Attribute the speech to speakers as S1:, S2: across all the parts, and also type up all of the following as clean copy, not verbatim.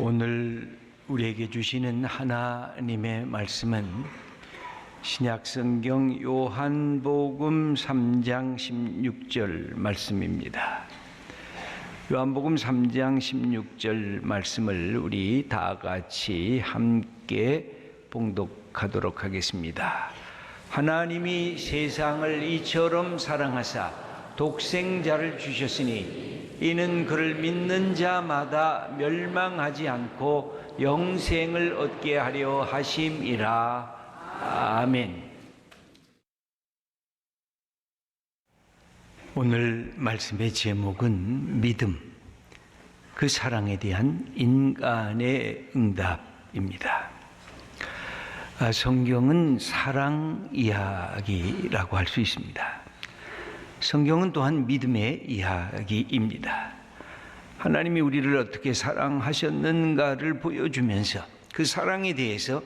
S1: 오늘 우리에게 주시는 하나님의 말씀은 신약성경 요한복음 3장 16절 말씀입니다. 요한복음 3장 16절 말씀을 우리 다 같이 함께 봉독하도록 하겠습니다. 하나님이 세상을 이처럼 사랑하사 독생자를 주셨으니 이는 그를 믿는 자마다 멸망하지 않고 영생을 얻게 하려 하심이라. 아멘. 오늘 말씀의 제목은 믿음, 그 사랑에 대한 인간의 응답입니다. 성경은 사랑 이야기라고 할 수 있습니다. 성경은 또한 믿음의 이야기입니다. 하나님이 우리를 어떻게 사랑하셨는가를 보여주면서 그 사랑에 대해서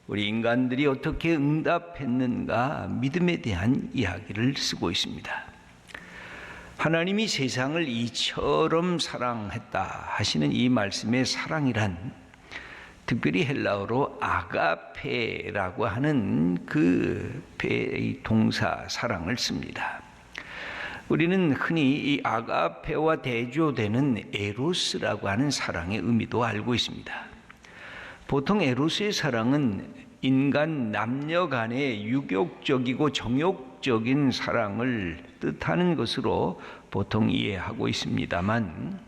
S1: 우리 인간들이 어떻게 응답했는가 믿음에 대한 이야기를 쓰고 있습니다. 하나님이 세상을 이처럼 사랑했다 하시는 이 말씀의 사랑이란 특별히 헬라어로 아가페라고 하는 그 동사 사랑을 씁니다. 우리는 흔히 이 아가페와 대조되는 에로스라고 하는 사랑의 의미도 알고 있습니다. 보통 에로스의 사랑은 인간 남녀 간의 유격적이고 정욕적인 사랑을 뜻하는 것으로 보통 이해하고 있습니다만,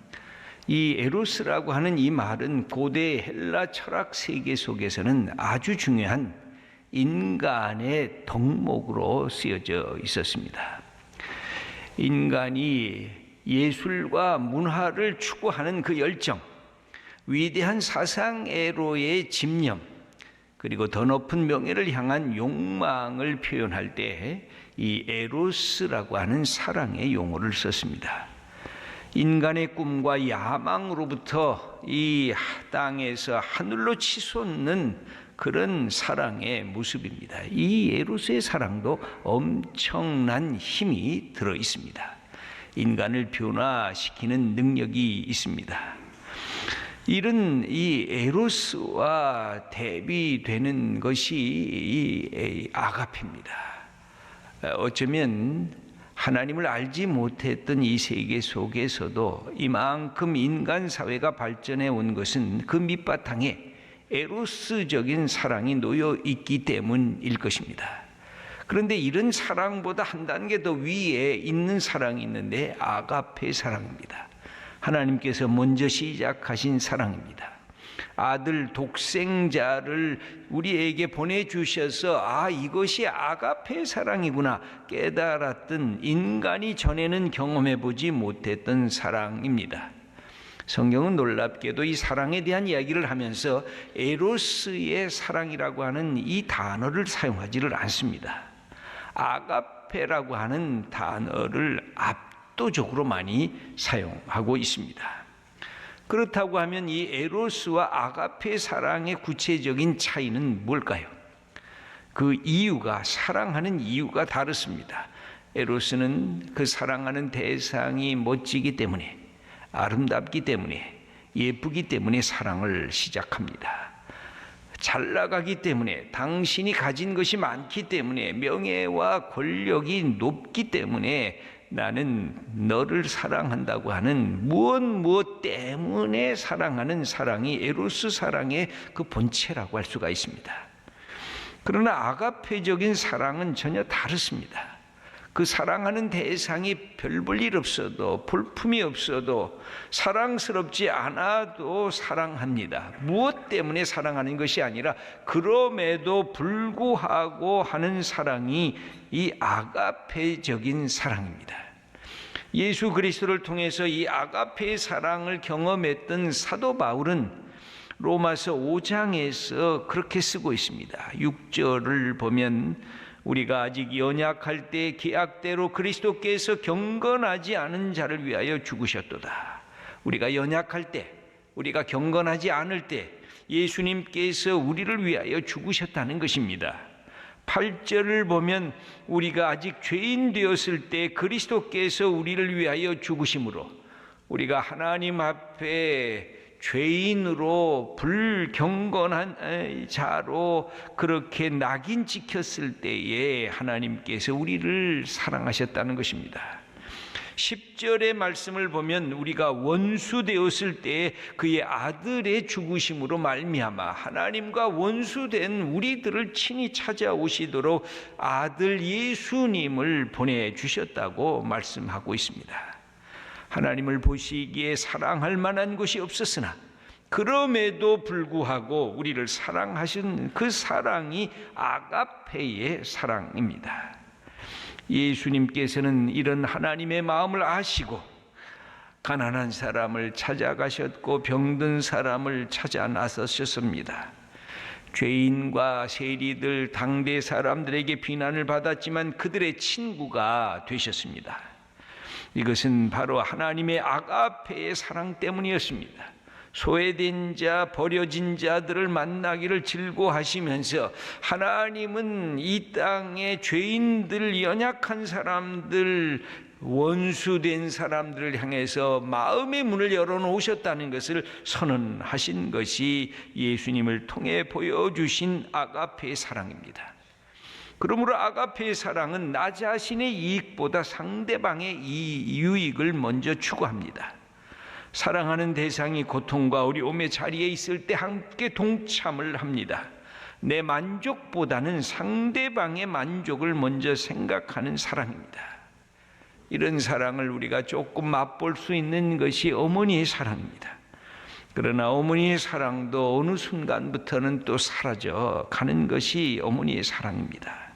S1: 이 에로스라고 하는 이 말은 고대 헬라 철학 세계 속에서는 아주 중요한 인간의 덕목으로 쓰여져 있었습니다. 인간이 예술과 문화를 추구하는 그 열정, 위대한 사상애로의 집념, 그리고 더 높은 명예를 향한 욕망을 표현할 때 이 에로스라고 하는 사랑의 용어를 썼습니다. 인간의 꿈과 야망으로부터 이 땅에서 하늘로 치솟는 그런 사랑의 모습입니다. 이 에로스의 사랑도 엄청난 힘이 들어 있습니다. 인간을 변화시키는 능력이 있습니다. 이런 이 에로스와 대비되는 것이 이 아가페입니다. 어쩌면 하나님을 알지 못했던 이 세계 속에서도 이만큼 인간 사회가 발전해 온 것은 그 밑바탕에 에로스적인 사랑이 놓여 있기 때문일 것입니다. 그런데 이런 사랑보다 한 단계 더 위에 있는 사랑이 있는데 아가페 사랑입니다. 하나님께서 먼저 시작하신 사랑입니다. 아들 독생자를 우리에게 보내주셔서 이것이 아가페 사랑이구나 깨달았던 인간이 전에는 경험해보지 못했던 사랑입니다. 성경은 놀랍게도 이 사랑에 대한 이야기를 하면서 에로스의 사랑이라고 하는 이 단어를 사용하지를 않습니다. 아가페라고 하는 단어를 압도적으로 많이 사용하고 있습니다. 그렇다고 하면 이 에로스와 아가페 사랑의 구체적인 차이는 뭘까요? 그 이유가, 사랑하는 이유가 다릅니다. 에로스는 그 사랑하는 대상이 멋지기 때문에, 아름답기 때문에, 예쁘기 때문에 사랑을 시작합니다. 잘 나가기 때문에, 당신이 가진 것이 많기 때문에, 명예와 권력이 높기 때문에 나는 너를 사랑한다고 하는 무엇 때문에 사랑하는 사랑이 에로스 사랑의 그 본체라고 할 수가 있습니다. 그러나 아가페적인 사랑은 전혀 다릅니다. 그 사랑하는 대상이 별 볼 일 없어도, 볼품이 없어도, 사랑스럽지 않아도 사랑합니다. 무엇 때문에 사랑하는 것이 아니라 그럼에도 불구하고 하는 사랑이 이 아가페적인 사랑입니다. 예수 그리스도를 통해서 이 아가페의 사랑을 경험했던 사도 바울은 로마서 5장에서 그렇게 쓰고 있습니다. 6절을 보면 우리가 아직 연약할 때 계약대로 그리스도께서 경건하지 않은 자를 위하여 죽으셨도다. 우리가 연약할 때, 우리가 경건하지 않을 때 예수님께서 우리를 위하여 죽으셨다는 것입니다. 8절을 보면 우리가 아직 죄인 되었을 때 그리스도께서 우리를 위하여 죽으심으로 우리가 하나님 앞에 죄인으로 불경건한 자로 그렇게 낙인 찍혔을 때에 하나님께서 우리를 사랑하셨다는 것입니다. 10절의 말씀을 보면 우리가 원수 되었을 때 그의 아들의 죽으심으로 말미암아 하나님과 원수된 우리들을 친히 찾아오시도록 아들 예수님을 보내주셨다고 말씀하고 있습니다. 하나님을 보시기에 사랑할 만한 것이 없었으나 그럼에도 불구하고 우리를 사랑하신 그 사랑이 아가페의 사랑입니다. 예수님께서는 이런 하나님의 마음을 아시고 가난한 사람을 찾아가셨고 병든 사람을 찾아 나서셨습니다. 죄인과 세리들, 당대 사람들에게 비난을 받았지만 그들의 친구가 되셨습니다. 이것은 바로 하나님의 아가페의 사랑 때문이었습니다. 소외된 자, 버려진 자들을 만나기를 즐거워하시면서 하나님은 이 땅의 죄인들, 연약한 사람들, 원수된 사람들을 향해서 마음의 문을 열어놓으셨다는 것을 선언하신 것이 예수님을 통해 보여주신 아가페의 사랑입니다. 그러므로 아가페의 사랑은 나 자신의 이익보다 상대방의 유익을 먼저 추구합니다. 사랑하는 대상이 고통과 어려움의 자리에 있을 때 함께 동참을 합니다. 내 만족보다는 상대방의 만족을 먼저 생각하는 사랑입니다. 이런 사랑을 우리가 조금 맛볼 수 있는 것이 어머니의 사랑입니다. 그러나 어머니의 사랑도 어느 순간부터는 또 사라져 가는 것이 어머니의 사랑입니다.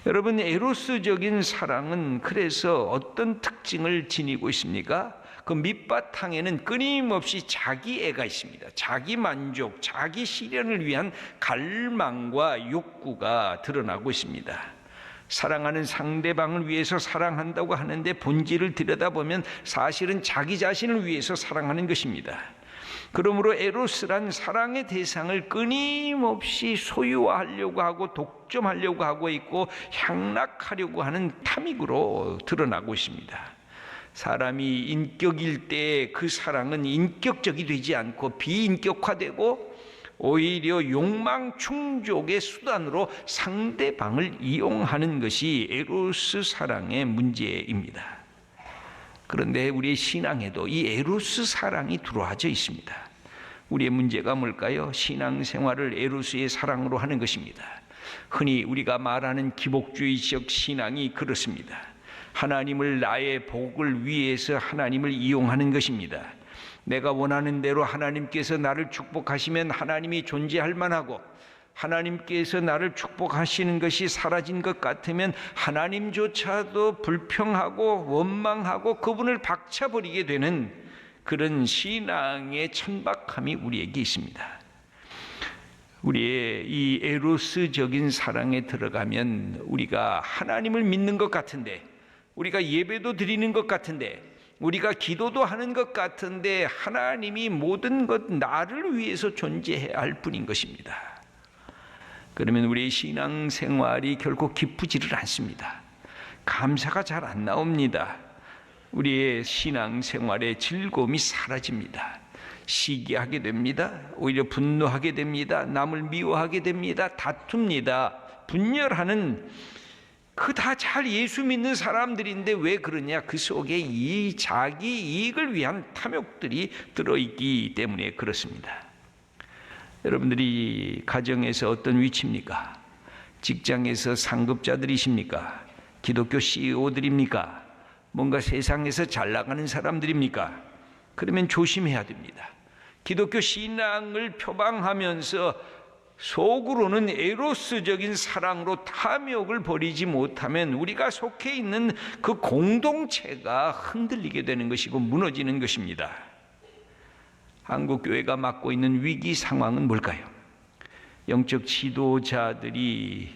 S1: 여러분, 에로스적인 사랑은 그래서 어떤 특징을 지니고 있습니까? 그 밑바탕에는 끊임없이 자기애가 있습니다. 자기 만족, 자기 실현을 위한 갈망과 욕구가 드러나고 있습니다. 사랑하는 상대방을 위해서 사랑한다고 하는데 본질을 들여다보면 사실은 자기 자신을 위해서 사랑하는 것입니다. 그러므로 에로스란 사랑의 대상을 끊임없이 소유화하려고 하고 독점하려고 하고 있고 향락하려고 하는 탐닉으로 드러나고 있습니다. 사람이 인격일 때 그 사랑은 인격적이 되지 않고 비인격화되고 오히려 욕망 충족의 수단으로 상대방을 이용하는 것이 에로스 사랑의 문제입니다. 그런데 우리의 신앙에도 이 에로스 사랑이 들어와져 있습니다. 우리의 문제가 뭘까요? 신앙생활을 에로스의 사랑으로 하는 것입니다. 흔히 우리가 말하는 기복주의적 신앙이 그렇습니다. 하나님을 나의 복을 위해서 하나님을 이용하는 것입니다. 내가 원하는 대로 하나님께서 나를 축복하시면 하나님이 존재할 만하고 하나님께서 나를 축복하시는 것이 사라진 것 같으면 하나님조차도 불평하고 원망하고 그분을 박차버리게 되는 그런 신앙의 천박함이 우리에게 있습니다. 우리의 이 에로스적인 사랑에 들어가면 우리가 하나님을 믿는 것 같은데, 우리가 예배도 드리는 것 같은데, 우리가 기도도 하는 것 같은데 하나님이 모든 것 나를 위해서 존재해야 할 뿐인 것입니다. 그러면 우리의 신앙생활이 결코 기쁘지를 않습니다. 감사가 잘 안 나옵니다. 우리의 신앙생활의 즐거움이 사라집니다. 시기하게 됩니다. 오히려 분노하게 됩니다. 남을 미워하게 됩니다. 다툽니다. 분열하는, 그 다 잘 예수 믿는 사람들인데 왜 그러냐? 그 속에 이 자기 이익을 위한 탐욕들이 들어있기 때문에 그렇습니다. 여러분들이 가정에서 어떤 위치입니까? 직장에서 상급자들이십니까? 기독교 CEO들입니까? 뭔가 세상에서 잘 나가는 사람들입니까? 그러면 조심해야 됩니다. 기독교 신앙을 표방하면서 속으로는 에로스적인 사랑으로 탐욕을 버리지 못하면 우리가 속해 있는 그 공동체가 흔들리게 되는 것이고 무너지는 것입니다. 한국교회가 맡고 있는 위기 상황은 뭘까요? 영적 지도자들이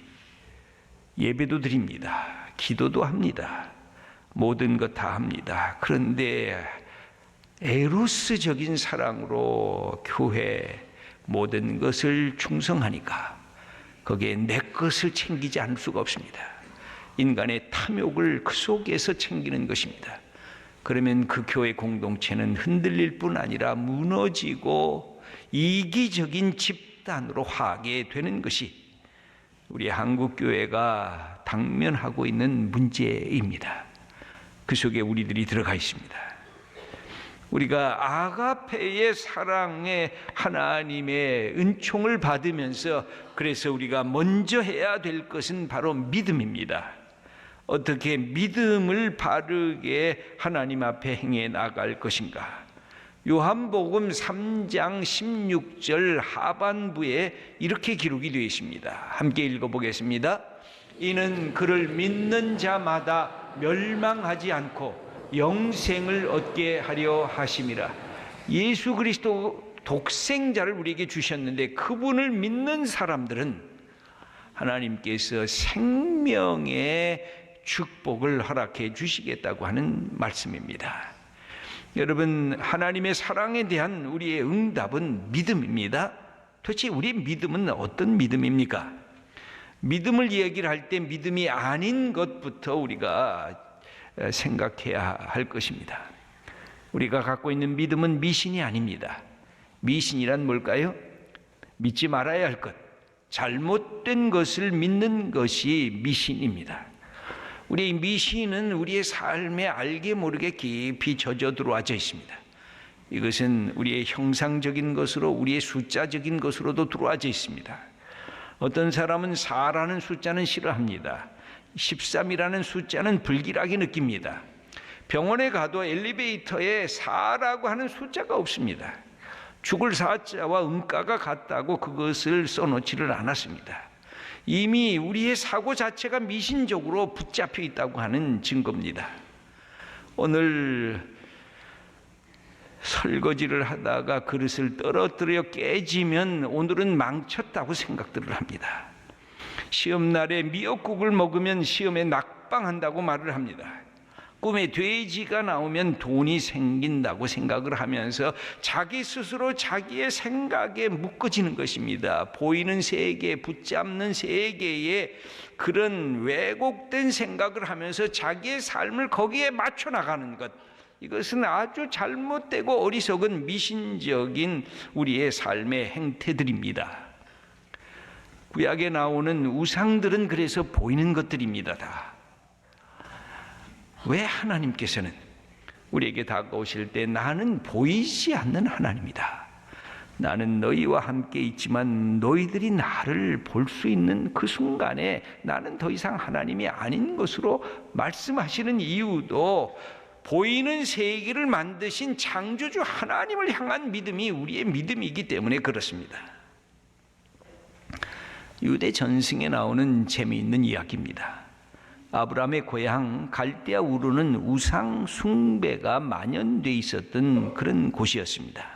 S1: 예배도 드립니다. 기도도 합니다. 모든 것 다 합니다. 그런데 에로스적인 사랑으로 교회 모든 것을 충성하니까 거기에 내 것을 챙기지 않을 수가 없습니다. 인간의 탐욕을 그 속에서 챙기는 것입니다. 그러면 그 교회 공동체는 흔들릴 뿐 아니라 무너지고 이기적인 집단으로 화하게 되는 것이 우리 한국 교회가 당면하고 있는 문제입니다. 그 속에 우리들이 들어가 있습니다. 우리가 아가페의 사랑에 하나님의 은총을 받으면서 그래서 우리가 먼저 해야 될 것은 바로 믿음입니다. 어떻게 믿음을 바르게 하나님 앞에 행해 나갈 것인가? 요한복음 3장 16절 하반부에 이렇게 기록이 되어 있습니다. 함께 읽어보겠습니다. 이는 그를 믿는 자마다 멸망하지 않고 영생을 얻게 하려 하심이라. 예수 그리스도 독생자를 우리에게 주셨는데 그분을 믿는 사람들은 하나님께서 생명의 축복을 허락해 주시겠다고 하는 말씀입니다. 여러분, 하나님의 사랑에 대한 우리의 응답은 믿음입니다. 도대체 우리의 믿음은 어떤 믿음입니까? 믿음을 얘기를 할 때 믿음이 아닌 것부터 우리가 생각해야 할 것입니다. 우리가 갖고 있는 믿음은 미신이 아닙니다. 미신이란 뭘까요? 믿지 말아야 할 것, 잘못된 것을 믿는 것이 미신입니다. 우리의 미신은 우리의 삶에 알게 모르게 깊이 젖어 들어와져 있습니다. 이것은 우리의 형상적인 것으로, 우리의 숫자적인 것으로도 들어와져 있습니다. 어떤 사람은 4라는 숫자는 싫어합니다. 13이라는 숫자는 불길하게 느낍니다. 병원에 가도 엘리베이터에 4라고 하는 숫자가 없습니다. 죽을 4자와 음가가 같다고 그것을 써놓지를 않았습니다. 이미 우리의 사고 자체가 미신적으로 붙잡혀 있다고 하는 증거입니다. 오늘 설거지를 하다가 그릇을 떨어뜨려 깨지면 오늘은 망쳤다고 생각들을 합니다. 시험날에 미역국을 먹으면 시험에 낙방한다고 말을 합니다. 꿈에 돼지가 나오면 돈이 생긴다고 생각을 하면서 자기 스스로 자기의 생각에 묶어지는 것입니다. 보이는 세계, 붙잡는 세계에 그런 왜곡된 생각을 하면서 자기의 삶을 거기에 맞춰 나가는 것, 이것은 아주 잘못되고 어리석은 미신적인 우리의 삶의 행태들입니다. 구약에 나오는 우상들은 그래서 보이는 것들입니다. 다. 왜 하나님께서는 우리에게 다가오실 때 나는 보이지 않는 하나님이다, 나는 너희와 함께 있지만 너희들이 나를 볼 수 있는 그 순간에 나는 더 이상 하나님이 아닌 것으로 말씀하시는 이유도 보이는 세계를 만드신 창조주 하나님을 향한 믿음이 우리의 믿음이기 때문에 그렇습니다. 유대 전승에 나오는 재미있는 이야기입니다. 아브라함의 고향 갈대아 우르는 우상 숭배가 만연돼 있었던 그런 곳이었습니다.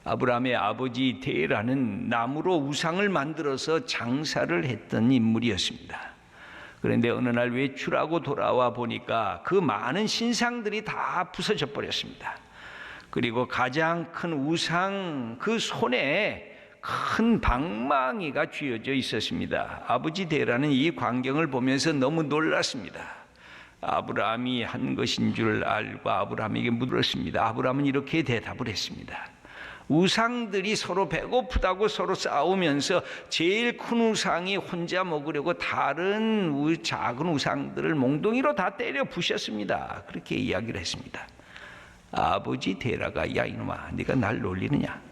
S1: 아브라함의 아버지 데라는 나무로 우상을 만들어서 장사를 했던 인물이었습니다. 그런데 어느 날 외출하고 돌아와 보니까 그 많은 신상들이 다 부서져 버렸습니다. 그리고 가장 큰 우상 그 손에 큰 방망이가 쥐어져 있었습니다. 아버지 데라는 이 광경을 보면서 너무 놀랐습니다. 아브라함이 한 것인 줄 알고 아브라함에게 물었습니다. 아브라함은 이렇게 대답을 했습니다. 우상들이 서로 배고프다고 서로 싸우면서 제일 큰 우상이 혼자 먹으려고 다른 작은 우상들을 몽둥이로 다 때려 부셨습니다. 그렇게 이야기를 했습니다. 아버지 데라가 야 이놈아, 네가 날 놀리느냐?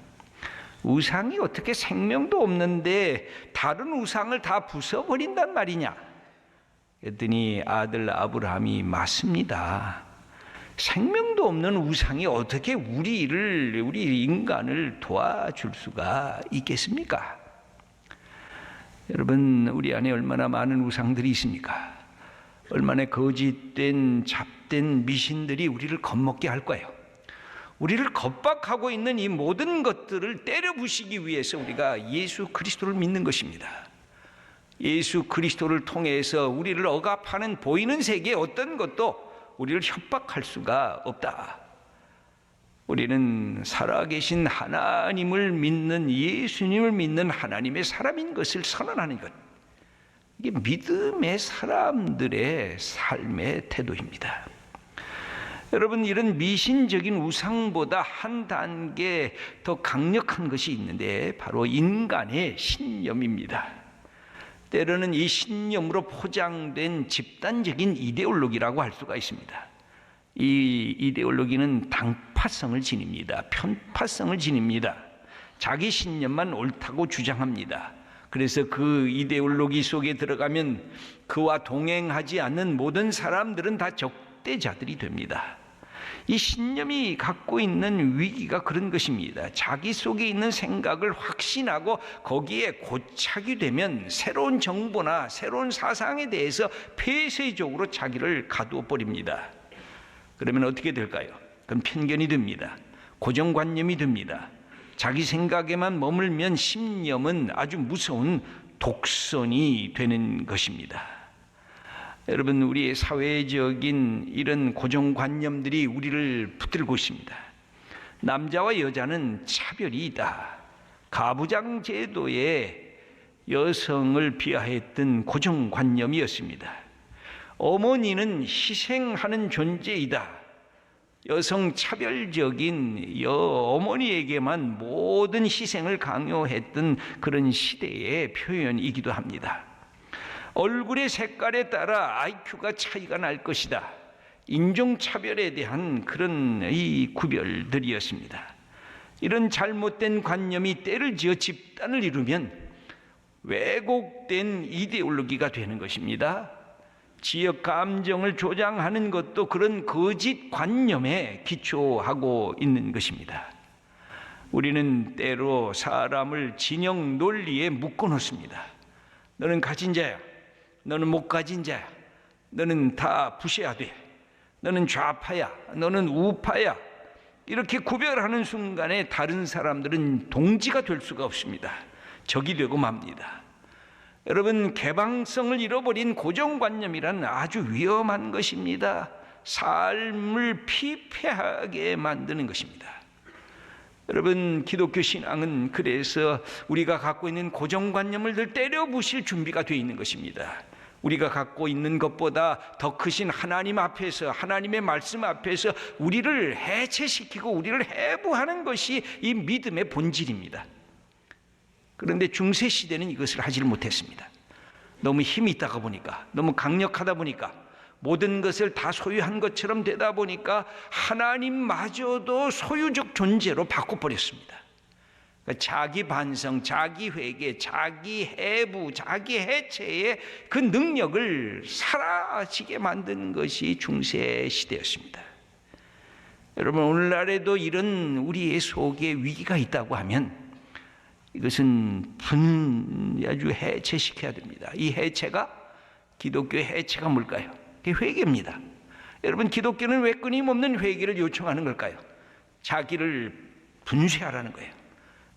S1: 우상이 어떻게 생명도 없는데 다른 우상을 다 부숴버린단 말이냐? 그랬더니 아들 아브라함이 맞습니다. 생명도 없는 우상이 어떻게 우리 인간을 도와줄 수가 있겠습니까? 여러분, 우리 안에 얼마나 많은 우상들이 있습니까? 얼마나 거짓된 잡된 미신들이 우리를 겁먹게 할 거예요. 우리를 겁박하고 있는 이 모든 것들을 때려 부시기 위해서 우리가 예수 그리스도를 믿는 것입니다. 예수 그리스도를 통해서 우리를 억압하는 보이는 세계의 어떤 것도 우리를 협박할 수가 없다. 우리는 살아계신 하나님을 믿는, 예수님을 믿는 하나님의 사람인 것을 선언하는 것, 이게 믿음의 사람들의 삶의 태도입니다. 여러분, 이런 미신적인 우상보다 한 단계 더 강력한 것이 있는데 바로 인간의 신념입니다. 때로는 이 신념으로 포장된 집단적인 이데올로기라고 할 수가 있습니다. 이 이데올로기는 당파성을 지닙니다. 편파성을 지닙니다. 자기 신념만 옳다고 주장합니다. 그래서 그 이데올로기 속에 들어가면 그와 동행하지 않는 모든 사람들은 다 적대자들이 됩니다. 이 신념이 갖고 있는 위기가 그런 것입니다. 자기 속에 있는 생각을 확신하고 거기에 고착이 되면 새로운 정보나 새로운 사상에 대해서 폐쇄적으로 자기를 가두어 버립니다. 그러면 어떻게 될까요? 그건 편견이 됩니다. 고정관념이 됩니다. 자기 생각에만 머물면 신념은 아주 무서운 독선이 되는 것입니다. 여러분, 우리의 사회적인 이런 고정관념들이 우리를 붙들고 있습니다. 남자와 여자는 차별이 있다. 가부장 제도에 여성을 비하했던 고정관념이었습니다. 어머니는 희생하는 존재이다. 여성 차별적인 어머니에게만 모든 희생을 강요했던 그런 시대의 표현이기도 합니다. 얼굴의 색깔에 따라 IQ가 차이가 날 것이다. 인종차별에 대한 그런 이 구별들이었습니다. 이런 잘못된 관념이 때를 지어 집단을 이루면 왜곡된 이데올로기가 되는 것입니다. 지역 감정을 조장하는 것도 그런 거짓 관념에 기초하고 있는 것입니다. 우리는 때로 사람을 진영 논리에 묶어놓습니다. 너는 가진 자야. 너는 못 가진 자야. 너는 다 부셔야 돼. 너는 좌파야. 너는 우파야. 이렇게 구별하는 순간에 다른 사람들은 동지가 될 수가 없습니다. 적이 되고 맙니다. 여러분, 개방성을 잃어버린 고정관념이란 아주 위험한 것입니다. 삶을 피폐하게 만드는 것입니다. 여러분, 기독교 신앙은 그래서 우리가 갖고 있는 고정관념을 늘 때려 부실 준비가 되어 있는 것입니다. 우리가 갖고 있는 것보다 더 크신 하나님 앞에서, 하나님의 말씀 앞에서 우리를 해체시키고 우리를 해부하는 것이 이 믿음의 본질입니다. 그런데 중세시대는 이것을 하지를 못했습니다. 너무 힘이 있다가 보니까, 너무 강력하다 보니까, 모든 것을 다 소유한 것처럼 되다 보니까 하나님마저도 소유적 존재로 바꿔버렸습니다. 그러니까 자기 반성, 자기 회개, 자기 해부, 자기 해체의 그 능력을 사라지게 만든 것이 중세시대였습니다. 여러분, 오늘날에도 이런 우리의 속에 위기가 있다고 하면 이것은 아주 해체시켜야 됩니다. 이 해체가, 기독교의 해체가 뭘까요? 그게 회개입니다. 여러분, 기독교는 왜 끊임없는 회개를 요청하는 걸까요? 자기를 분쇄하라는 거예요.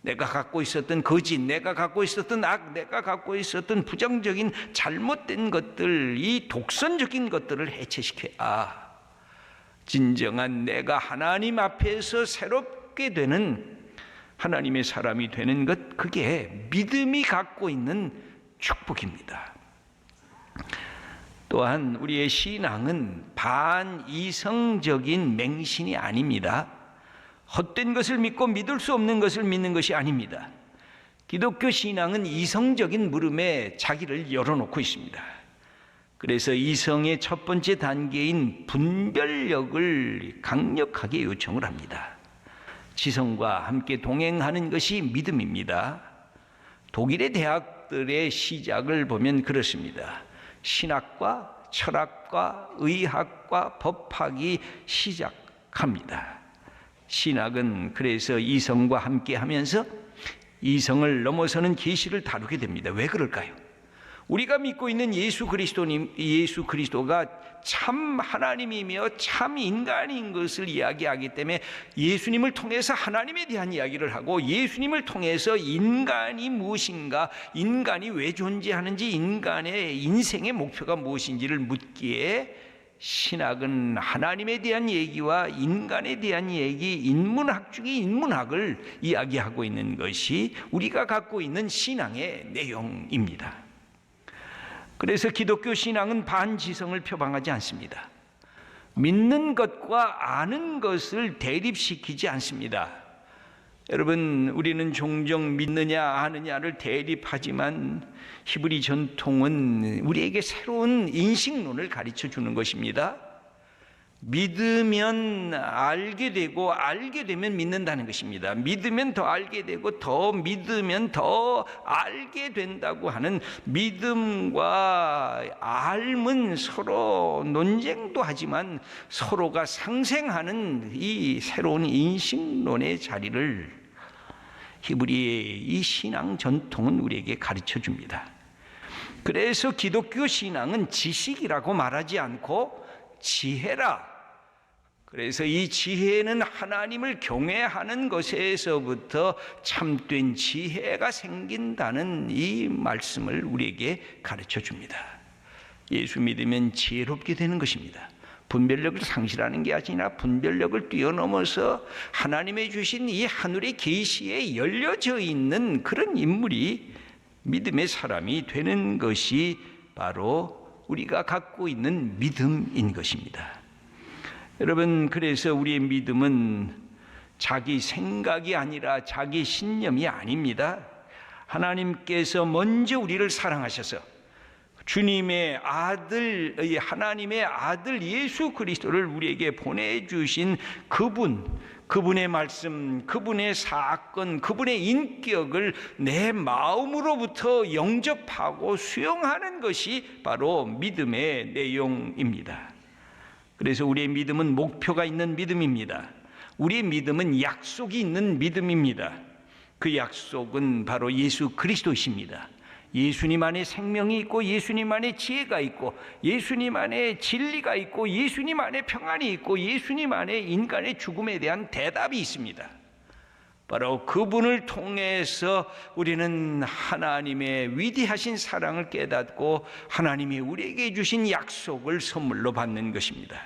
S1: 내가 갖고 있었던 거짓, 내가 갖고 있었던 악, 내가 갖고 있었던 부정적인 잘못된 것들, 이 독선적인 것들을 해체시켜야 진정한 내가 하나님 앞에서 새롭게 되는 하나님의 사람이 되는 것, 그게 믿음이 갖고 있는 축복입니다. 또한 우리의 신앙은 반이성적인 맹신이 아닙니다. 헛된 것을 믿고 믿을 수 없는 것을 믿는 것이 아닙니다. 기독교 신앙은 이성적인 물음에 자기를 열어놓고 있습니다. 그래서 이성의 첫 번째 단계인 분별력을 강력하게 요청을 합니다. 지성과 함께 동행하는 것이 믿음입니다. 독일의 대학들의 시작을 보면 그렇습니다. 신학과 철학과 의학과 법학이 시작합니다. 신학은 그래서 이성과 함께 하면서 이성을 넘어서는 계시를 다루게 됩니다. 왜 그럴까요? 우리가 믿고 있는 예수 그리스도가 참 하나님이며 참 인간인 것을 이야기하기 때문에 예수님을 통해서 하나님에 대한 이야기를 하고, 예수님을 통해서 인간이 무엇인가, 인간이 왜 존재하는지, 인간의 인생의 목표가 무엇인지를 묻기에 신학은 하나님에 대한 얘기와 인간에 대한 얘기, 인문학 중의 인문학을 이야기하고 있는 것이 우리가 갖고 있는 신앙의 내용입니다. 그래서 기독교 신앙은 반지성을 표방하지 않습니다. 믿는 것과 아는 것을 대립시키지 않습니다. 여러분, 우리는 종종 믿느냐 아느냐를 대립하지만 히브리 전통은 우리에게 새로운 인식론을 가르쳐 주는 것입니다. 믿으면 알게 되고 알게 되면 믿는다는 것입니다. 믿으면 더 알게 되고 더 믿으면 더 알게 된다고 하는 믿음과 알은 서로 논쟁도 하지만 서로가 상생하는 이 새로운 인식론의 자리를 히브리의 이 신앙 전통은 우리에게 가르쳐 줍니다. 그래서 기독교 신앙은 지식이라고 말하지 않고 지혜라. 그래서 이 지혜는 하나님을 경외하는 것에서부터 참된 지혜가 생긴다는 이 말씀을 우리에게 가르쳐 줍니다. 예수 믿으면 지혜롭게 되는 것입니다. 분별력을 상실하는 게 아니라 분별력을 뛰어넘어서 하나님의 주신 이 하늘의 계시에 열려져 있는 그런 인물이 믿음의 사람이 되는 것이 바로 우리가 갖고 있는 믿음인 것입니다. 여러분, 그래서 우리의 믿음은 자기 생각이 아니라 자기 신념이 아닙니다. 하나님께서 먼저 우리를 사랑하셔서 주님의 아들, 하나님의 아들 예수 그리스도를 우리에게 보내주신 그분의 말씀, 그분의 사건, 그분의 인격을 내 마음으로부터 영접하고 수용하는 것이 바로 믿음의 내용입니다. 그래서 우리의 믿음은 목표가 있는 믿음입니다. 우리의 믿음은 약속이 있는 믿음입니다. 그 약속은 바로 예수 그리스도이십니다. 예수님 안에 생명이 있고 예수님 안에 지혜가 있고 예수님 안에 진리가 있고 예수님 안에 평안이 있고 예수님 안에 인간의 죽음에 대한 대답이 있습니다. 바로 그분을 통해서 우리는 하나님의 위대하신 사랑을 깨닫고 하나님이 우리에게 주신 약속을 선물로 받는 것입니다.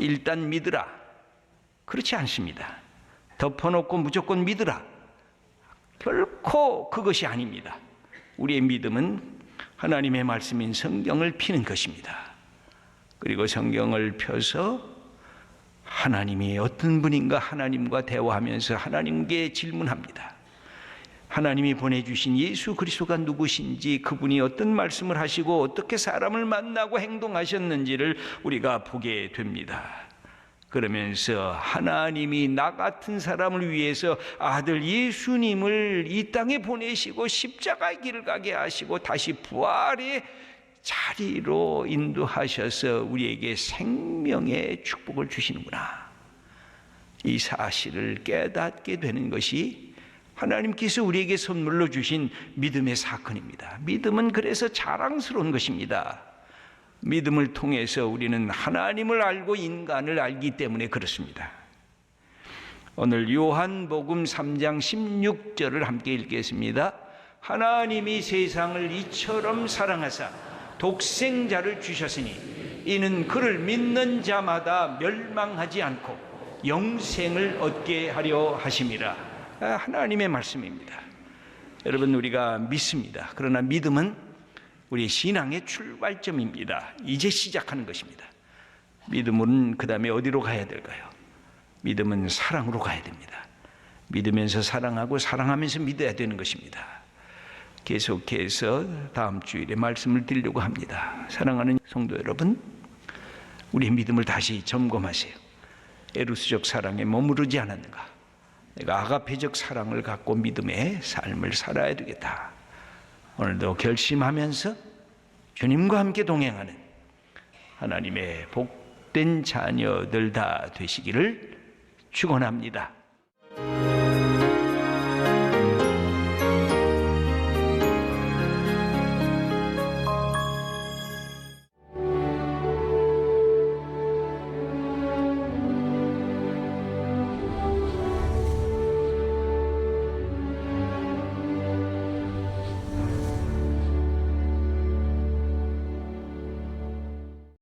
S1: 일단 믿으라. 그렇지 않습니다. 덮어놓고 무조건 믿으라. 결코 그것이 아닙니다. 우리의 믿음은 하나님의 말씀인 성경을 피는 것입니다. 그리고 성경을 펴서 하나님이 어떤 분인가 하나님과 대화하면서 하나님께 질문합니다. 하나님이 보내주신 예수 그리스도가 누구신지, 그분이 어떤 말씀을 하시고 어떻게 사람을 만나고 행동하셨는지를 우리가 보게 됩니다. 그러면서 하나님이 나 같은 사람을 위해서 아들 예수님을 이 땅에 보내시고 십자가의 길을 가게 하시고 다시 부활의 자리로 인도하셔서 우리에게 생명의 축복을 주시는구나. 이 사실을 깨닫게 되는 것이 하나님께서 우리에게 선물로 주신 믿음의 사건입니다. 믿음은 그래서 자랑스러운 것입니다. 믿음을 통해서 우리는 하나님을 알고 인간을 알기 때문에 그렇습니다. 오늘 요한복음 3장 16절을 함께 읽겠습니다. 하나님이 세상을 이처럼 사랑하사 독생자를 주셨으니 이는 그를 믿는 자마다 멸망하지 않고 영생을 얻게 하려 하심이라. 하나님의 말씀입니다. 여러분, 우리가 믿습니다. 그러나 믿음은 우리 신앙의 출발점입니다. 이제 시작하는 것입니다. 믿음은 그 다음에 어디로 가야 될까요? 믿음은 사랑으로 가야 됩니다. 믿으면서 사랑하고 사랑하면서 믿어야 되는 것입니다. 계속해서 다음 주일에 말씀을 드리려고 합니다. 사랑하는 성도 여러분, 우리의 믿음을 다시 점검하세요. 에루스적 사랑에 머무르지 않았는가? 내가 아가페적 사랑을 갖고 믿음의 삶을 살아야 되겠다. 오늘도 결심하면서 주님과 함께 동행하는 하나님의 복된 자녀들 다 되시기를 축원합니다.